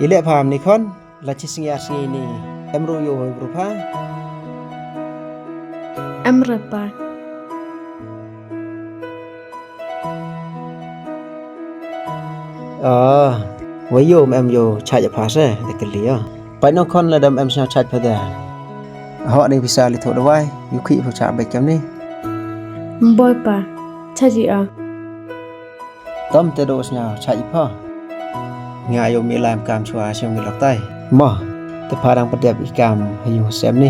Ile paham ni kon la chisngia ni emru yo berupa Emrepa wayo em yo charge pass de kelia pai no kon la dam em sna charge pa da họ ni bisa li tho dawai yu khi phu cha be kam ni Boy pa chaji a tom te do sna charge pa nga yo meialam kam chua sim mi lok tai mo te parang padep ikam hayu sem ni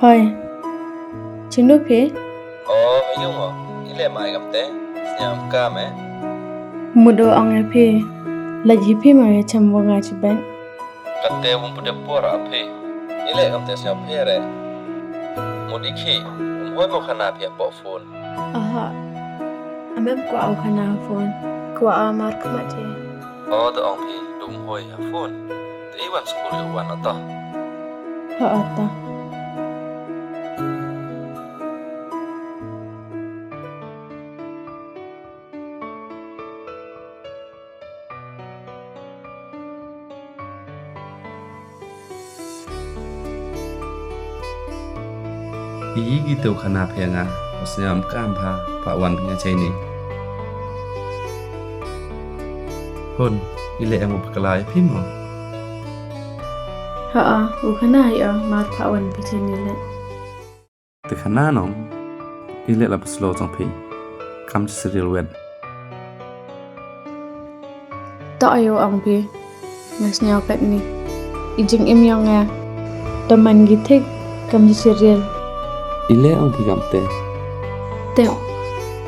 Hoy Chindu phe Yung ile mai gamte nyam kame Mudo ang phe La ji phe ma ya cham wa nga chi ban kate pude pora phe ile gamte nyam phe re modiki hoi mo khana phe po phone Aha Amem kwa au khana phone Kwa amar kama the the ong phe dum hoi ha phone te wan school yo wan ata Ha ata Igi teu khana phe nga nyam kam pa wan nga chai ni hon ile em pklai phi mo Ha u khana ya mar pha wan pi chen ni le te khana no ile la slow chang phi kam serial wet Ta ayo ang phe Nas nyaw kat ni Ijing im yang nga Taman gitik kam ji serial ile ang phi gamte Te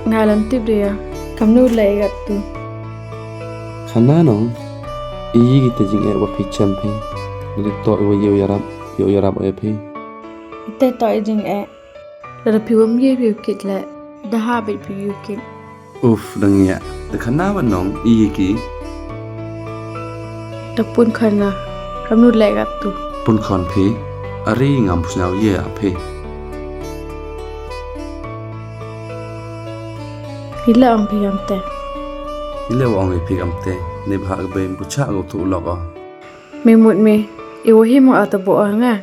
ngalam tip dia kam nu lai gat tu khana no igi te jing e wa phi cham phi li to wa yo yarab e phi Te to ijing e La piwam ye piw kit le Da ha bit piw kit uf dang ya te khana wa nong igi Ta pun khana kam nu lai gat tu pun khon phi ari ngam pusnaw ye a phi Hila ang piyam te ile wa ong e phi gamte ne bha be bucha go thu lok Me mut me Iwo hi mo atabo nga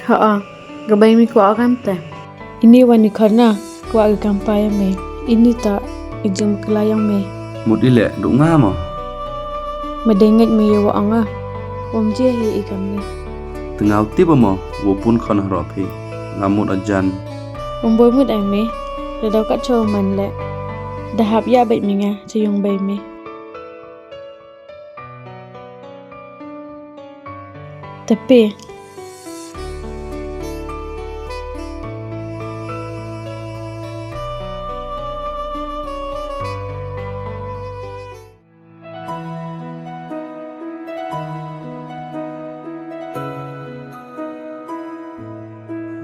Ha Gabay mi kwa agam te Ini wani khana Kwa agam paya me Ini ta Ijing maklayang me một ile du nga mo Madengaj me yawa anga Wam je hi ikam ni tengau tiba mo wo pun khon hro phi ngamut ajan Wam boy mut ay me Ladaw kat chow man le Dahap ya bait mi nga Chayong bay me Tapi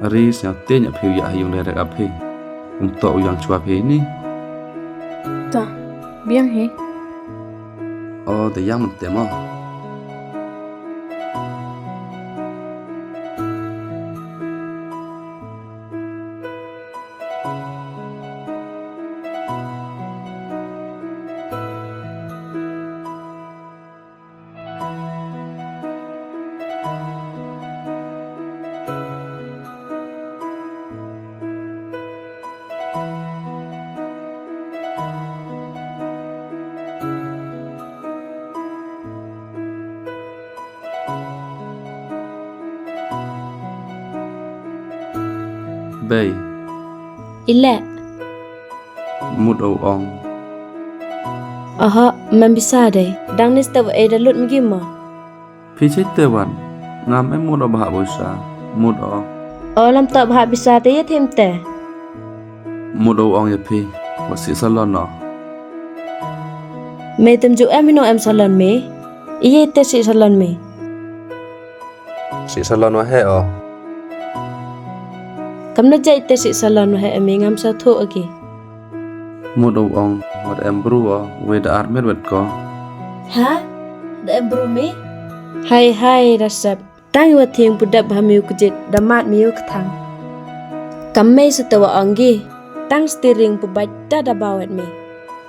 ari sya te nya phiu ya yung le ra phi to yang chua phi ni Ta Biang he de yang te mo Bay Ile. Mut au ong Aha, man bisa deh. Dang nis tahu dalut migima. Phi chết têวันngam em mut au bha boisa mut au Lam tak bahak bisa teh thêm teh. mut au ong ya phi wasi salon no Me tunjuk minum salon me. Iya teh si salon me. si salon wa he o Kamu nak jahit teh si salon wahai me ngam satu lagi. mut au ong wat em bru o we da armet wet ko Ha? Da embrumi? Hai rasap. Tang wa thieng budap hamiu kejit damat miu ketang. Kamme setawa anggi. Tang steering pubat da bawet me.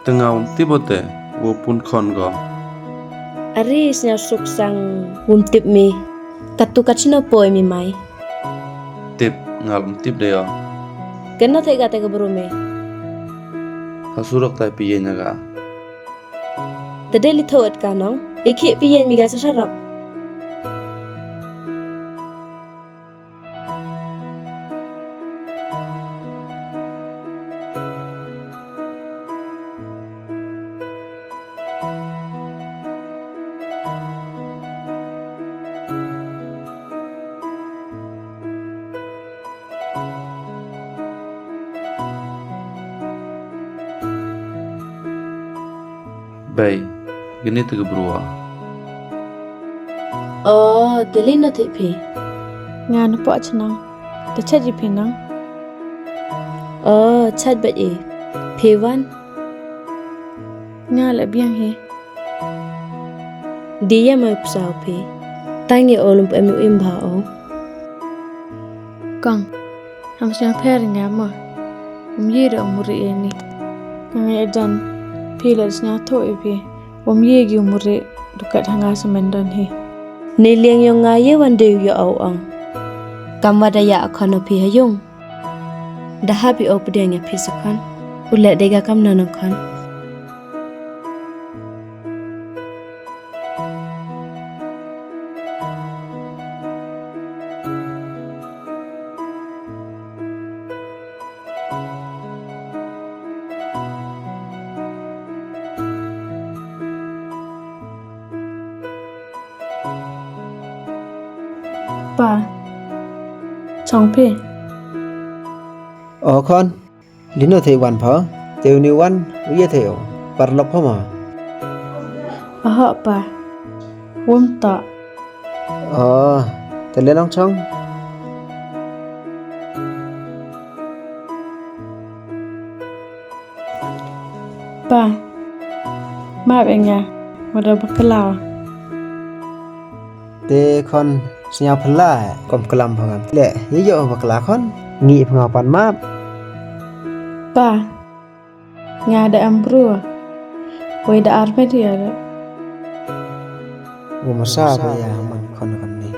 tengau tibote wo pun khon go Aris nya suk sang tip me. Katu kacino poi mi mai. tip ngal tip de o Kena thai gata ke berume. hasurok tai piye nya ga Tade li thawat kanong. Ikhi piyen mi ga sarap. bay gini tu brua Oh, dili na thi phi. Nga na po chanang. Ta chat ji phi nang. Oh, chat ba e. Phi wan. Nga la biang he. Dia mai psau phi. Tangi olum emu imba o. Kang. Ham siang pher nga ma. Umyira umuri ni. Nga edan. Pila snya tho e phi. Umye gi umuri dukat hanga semendan he. Niliang yung ngaye wande yu au ang. Kamwada ya akono pi hayung. Dahabi o pedeng ya pisakan. Ulet dega kam nanakan. Pa, chong pe. Con lino thầy wan phở tiêu ni wan uye thầy par lộc phở mà Aha pa. Wom ta. thầy lên ông chong Pa. Ma be nga. Wada bakalao. te con snya phla kom kalam phangam le ye yo bakla con ngi phanga pan map Pa. Nga da ambru. Wai da arpet ya. wo masa ba ya man con kan ni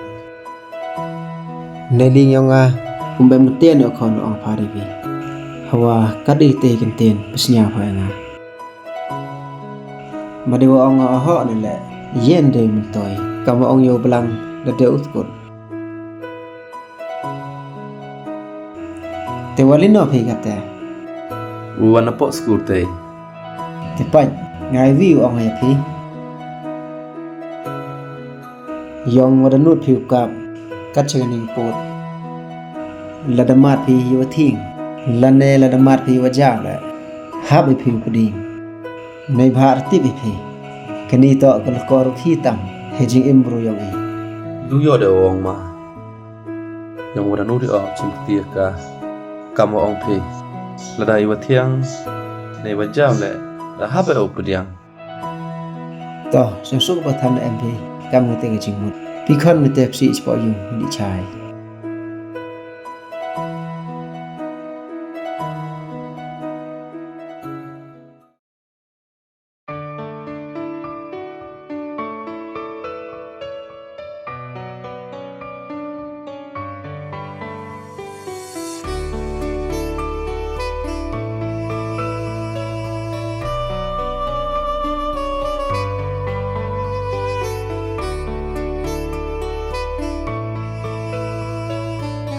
neling yonga kumbe mutien yo con ong phari bi hawa kadi te kin ten pesnya phanga madewa ong ho ni le yen de mun toy kam ong yo belang da de utkut te walino phi gata wana po school te te pai ngai view ong ya phi yong wada nut phiu kap kat chani pot ladamat phi yo thing lane ladamat phi waja la hab phiu puding nei bharti bi phi kani to kal kor thi tam hejing imbru yawi yu yo de ong ma yang wada nu di o chim tia ka kam ong phi la dai wa thiang nei wa jam le la ha ba o pudiang to sang su ba than mp kam ngi te jing mut pi khon mi te psi spo yu ni chai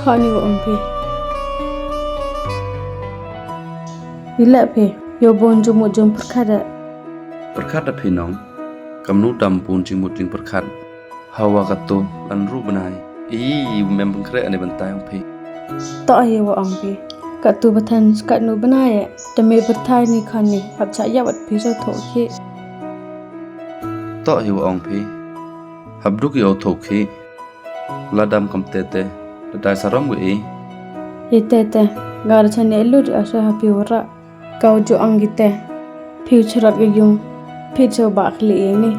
Khani wa umpi. Ila pe, yo bon jumut jum perkada. Perkat api nong, kamnu dampun jimut jing perkat. Hawa kato lan ru benai. Memang kere ane bentai ang pi. Tak aye wa ang pe. Kat tu batan kat nu benai demi bertai ni kan ni. Hab cak ya wat pe so thok ki. Tak hiwa ang pi. Habduk yo thok ki. Ladam kam tete. Ladai saram gue. Ye tete, gara chane elu di asa hapi ora. Kau jo ang gite. Piu cerat ke yung. Piu coba kali ini.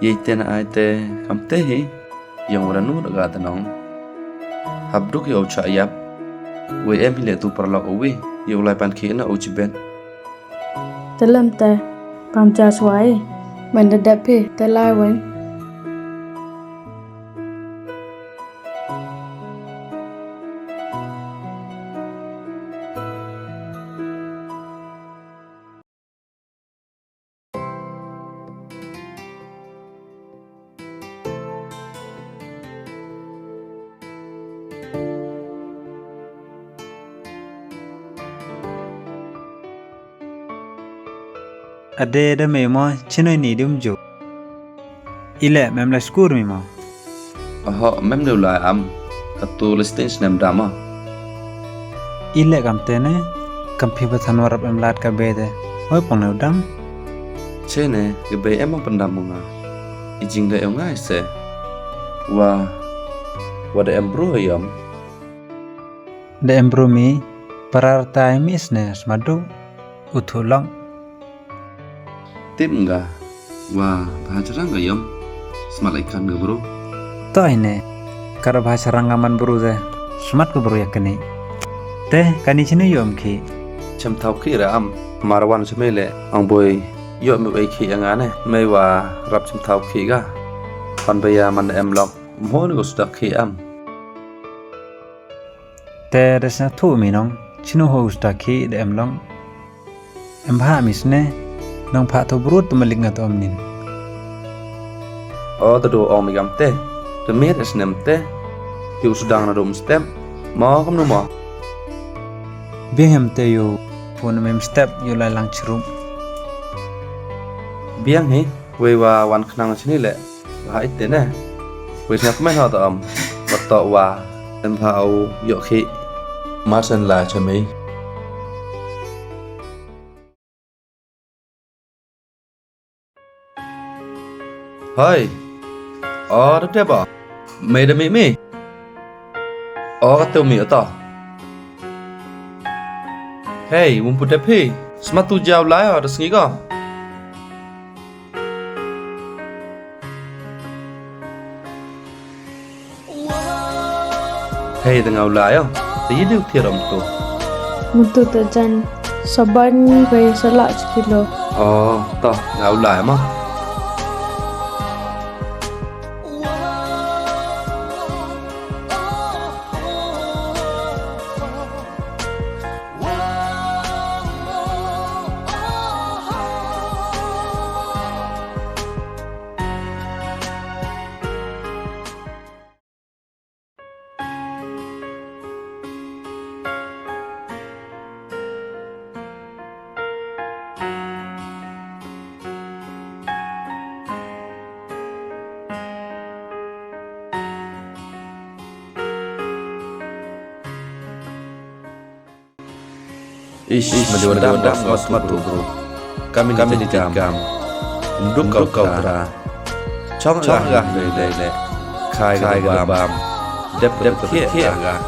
Ye tena ai te kam te hi. Yang waranu daga tanong. Habduk yo cak yap. We em hile tu perlak uwi. Yo lai pan ki na uji ben. Dalam te, pam jas wai. Mendadak pe, te lai wen. Ade da me mo chino ni dum jo. Ile mem la skur mi mo. Mem đều lại katu listing nem dama. Ile kam tene kam phi bathan warap em lat ka bede. Hoi pong na dam. Chene ke be em pendam nga. Ijing da em ngai se. Wa da em bro yam. Da em bro mi parar tai mis ne smadu uthulang. Tim nga. Bahasa nga yam. Smat ikan nga bro. To ine kar bahasa rangaman bro ze. Smat ko bro yakni. Te kani chino yom ki. Cham thau ki ra marwan chmele ang boy yo me wei ki anga ne me wa rap cham thau ki ga. Pan baya man em lok mo ni go stak ki Te resna thu mi nong chino ho sta ki de em long. Em bha mis ne nong pha to brut maling at omnin. Ta do ong mi gam te. The meat is nem te. Yu sudang na dum step. Mo kam no mo. Bihem te yu pun mem step yu lai lang chrum. Biang hi we wa wan khnang chini le. Wa ite ne. We snap men ha ta wa to wa em pha au yo khi. Ma sen la chami. Hai. Đó đẹp à? Mày đã mày. Các tiêu mì ở tỏ. Hey, wumput đẹp hi. Smart tu jauh lai ada sengi ka? Hey, tengah ulai ya. Tadi dia tiram tu. Mutu tajan saban gaya salak sekilo. Tah, tengah ulai mah. Mendewa-dewa smart tu bro. Kami di jam. Duduk kau tra. Chong gah le. Khai bam. Dep kia gah.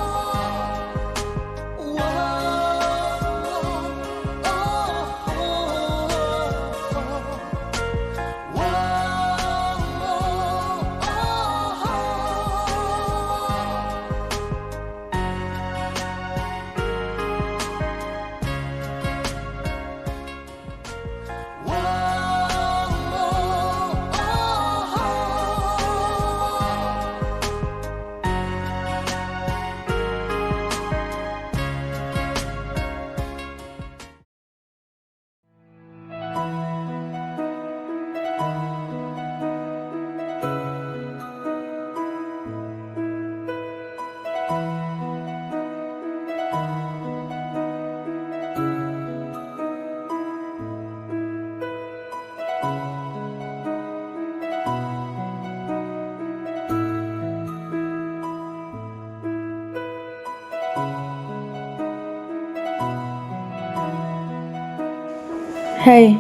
Hey,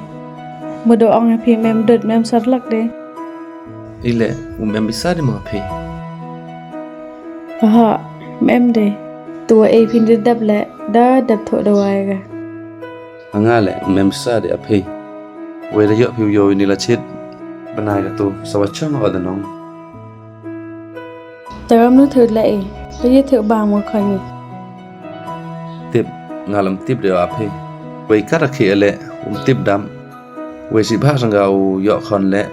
một đồ ong phi mem đợt mem sát lắc đấy. Ile em bisa di mau phi. Mem đấy. Tua phi đi đập lại, đã đập thổi đầu ai cả. Angale em bisa di phi. Wei da yo phi yo ini la chit. Benai ka tu sawachang ho da nong. Taram nu thử lại, bây giờ thử bà một khỏi nhỉ. Tip ngalam tip de phi. Wei ka ra khi ele tip dam. Wei si ba sang gau yo khon le.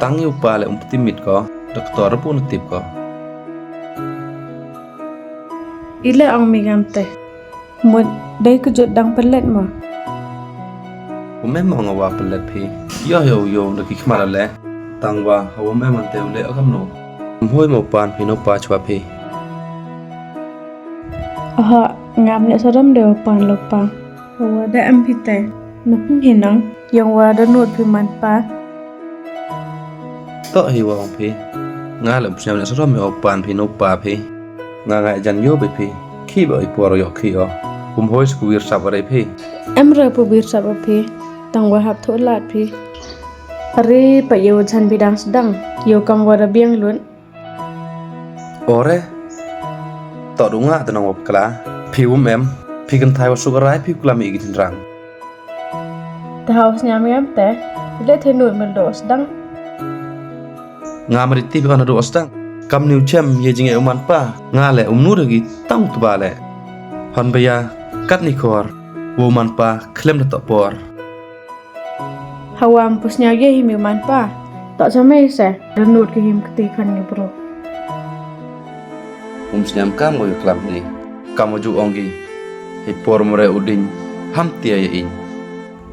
Tang yu pa le timit ko. Doktor pun tip ko. Ile ong mi gam te. Một đây cứ jut dang pelet mà. Memang awa pelet phi. Yo da ki khmara le. Tang wa hawa memang te le akam no. Hoi mo pan phi no pa chwa phi. Ngam le saram deo pan lo pa. Hawa da am phi te. Nó không hình nắng. Yang wa da nuột phi man pa. To hi wa ong phi. Nga le psem le saram me pan phi no pa phi. Nga ngai jan yo be phi. Khi ba ipor yo khi o. Hoi sku wir sa bare phi. Em rơ pu bir sa ba phi. Tang wa hap thot lat phi. Ari pa yo chan bidang sedang. Yo kam wa da biang luan. Ore. To dunga tanang op kala. Phi em. Phi kan thai wa sugarai phi kula mi gitin rang. Ta haus nyam yam te. Le the nuột mel do sedang. Nga mariti bi kana do ostang. Kam niu chem ye jing e man pa. Nga le nu de gi tang tu ba le. Han baya kat ni khor. Wo man pa klem da to por. Hawam pus nya ye him man pa. Tak samai se. Da nuột ke him kti khan ni bro. Sinyam kam go klam ni. Kam ju ongi. He por more udin. Ham tia ye in.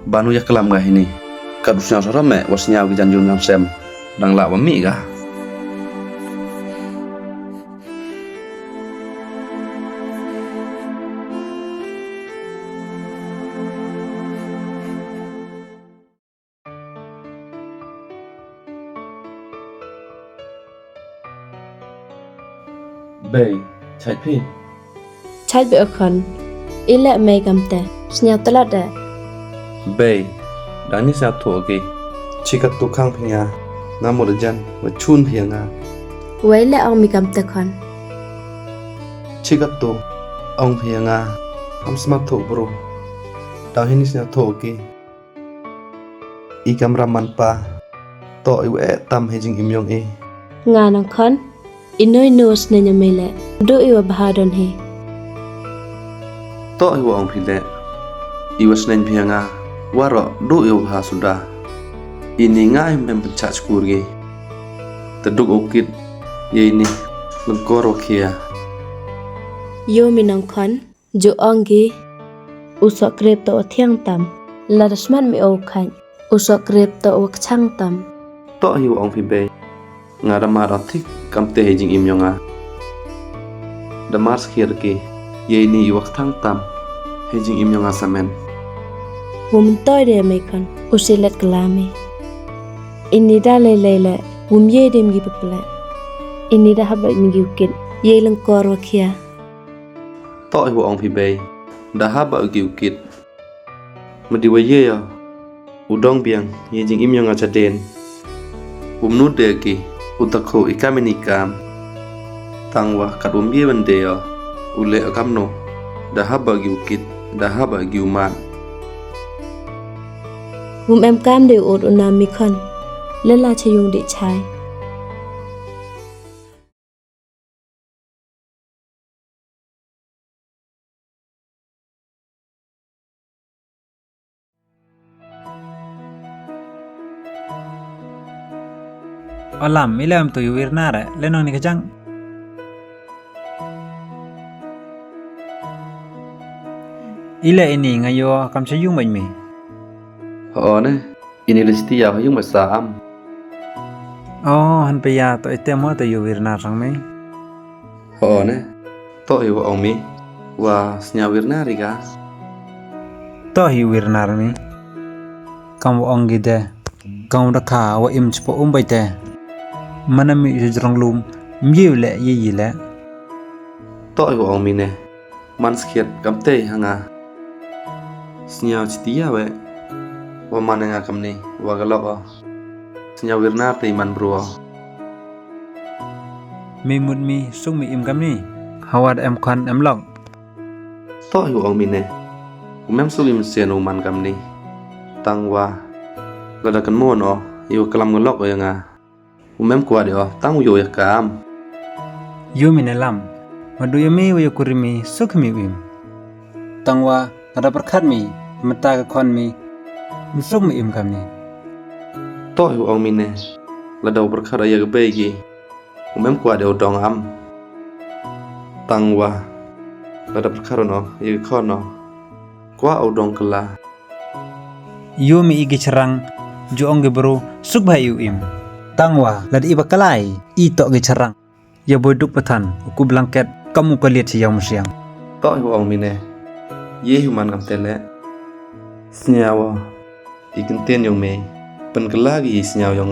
Banu ya klam ga hini. Kadusnya sora me wasnya gi janjun ngam sem. Dang la wa mi ga. Bay, chai phi. Chai bị khẩn, ý lệ mày cầm tè, nhau tất lật đấy. Bay, đang ni sa thua ki. Chikat tu khang phinya, na mo jan wa chun phianga. Vậy lệ ông mi cầm tè khẩn. Chikat tu ong phianga, am smak thu bro. Đang hi ni sa thua ki. I kameraman pa. To i we tam he jing im yong e. Nga nang khẩn. Inoi nos na nya mày lệ, do iwa bahadon he. To i wa ong phile. I was nen phianga. Waro do iwa ha suda. Ini ngai mem pencak skurge. Teduk okit. Ye ini Lyngkor kia. Yo minang khẩn, jo ongi. Usok krep to thiang tam, la rasman mi o khanh. Usok krep to wak chang tam. To hi wa ong phi be. Nga damar atik kam te he jing im yonga. Damar skir ki. Ye ini wak thang tam. He jing im yonga samen. Woman toy de me khẩn, usilet kalami. Ini da lele, wum ye dem gi peple. Ini da haba mi gi ukit, ye Lyngkor wa kia. To hi wa ong phi be. Da haba gi ukit. Madi wa ye ya. Udong biang ye jing im yonga chaden. Nu de ki. Utakho ikaminikam. Tangwa kat ye bande ya. Ule akamno. Da haba gi ukit. Da haba gi uman. Wum em cam đều ột unam mi khẩn. Lên la chayung để chai. Alam ilam tu yuwir nara lenong ni kajang. Ila ini ngayo kam sayung bain mi. Ne. Ini listi ya yung masam. Oh, han paya to itemo to yuwir nar sang mi. Ne. To hi wa ong mi. Wa snyawir nari ka. To yuwir nar mi. Kam ong gide. Kam rakha wa im chpo bai te. Mana mi jrong lum myiu le yi le. To hi wa ong mi ne. Man skiet kam te hanga. Snya chitia we. wa man nga kam ni wa galok senya wirna ti man bro mi mut mi sung mi im kam ni hawad em khan em long to yu ong mi ne mem sulim sian man kam ni tang wa lada kan mon yu kalam galok nga mem kwa de tang yu ya kam yu mi ne lam madu yami wa kurimi suk mi im tangwa ada perkhat mi mata ka khon mi suk mi im kam ni to yu ong mi ne lada perkhat ya be gi mem kwa de dong am tang wa lada perkhat ya khon kwa au dong kala yu mi igi cerang ju ong ge bro suk ba yu im tangwa lad iba kalai I to ge cerang ya boduk patan ku blanket kamu ko liat si yang siang to yu ong mi ne ye human kam tele snyawa ikin ten yong me pen kala gi snyaw yong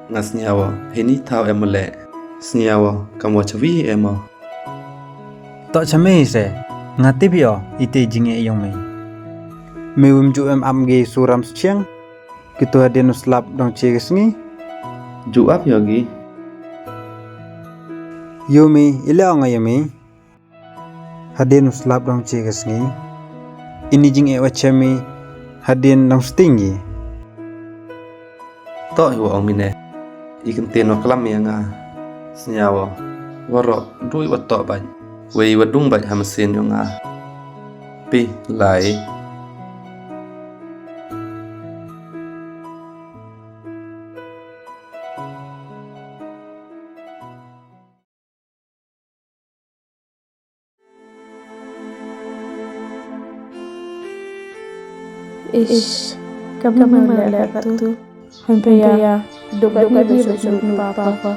nga snyawa heni thau emle snyawa kamwa chwi emo to chame se ngati bio ite jinge yong me mewum ju em am ge suram Suchiang kitu hadin slap dong che gesngi ju ap yogi Yumi ilang ayami hadin slap dong che gesngi ini jing e wachami hadin dong stingi to yu ong mi ne ikin ten no klam nga snyawa waro dui wat to ban wei wadung ban ham sen yong pi lai Ish, kamu melihat tu, hampir duk besok papa,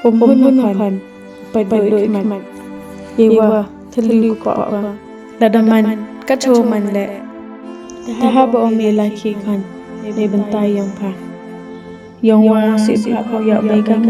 pun makan, pada ikmat, Ewa terliu apa, ladaman kacau manle, tahap omi laki kan, di bentai yang pa, yang wang si apa yang baik kan.